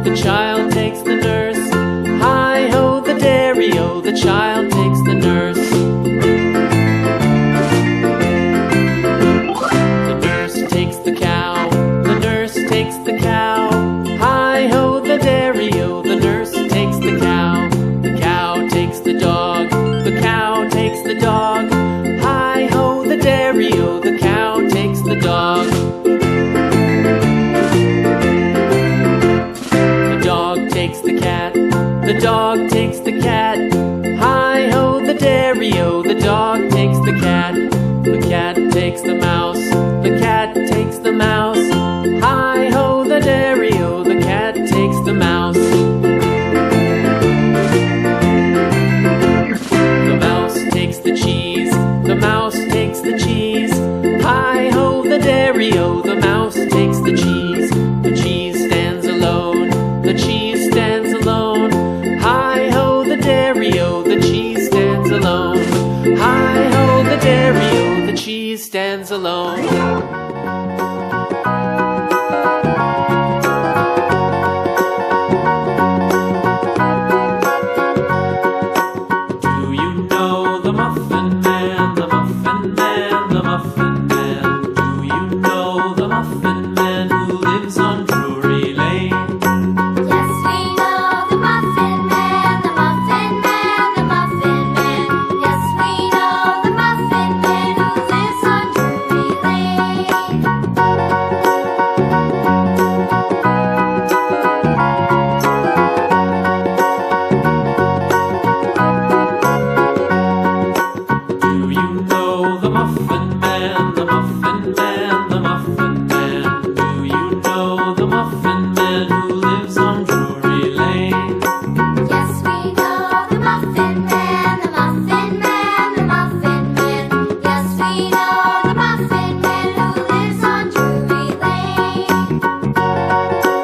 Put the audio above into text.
the child takes the nurse. Hi-ho, the dairy-o, the child takes the nurse. The nurse takes the cow, the nurse takes the cow. Hi-ho, the dairy-o, the nurse takes the cow. The cow takes the dog, the cow takes the dog. Hi-ho, the dairy-o, the cow takes the dog. The dog takes the cat, the dog takes the cat. Hi-ho, the dairy-o, the dog takes the cat. The cat takes the mouse, the cat takes the mouse. Hi-ho, the dairy-o, the cat takes the mouse. The mouse takes the cheese, the mouse takes the cheese. Hi-ho, the dairy-o, the mouse takes the cheese. The cheese stands alone, the cheese